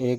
1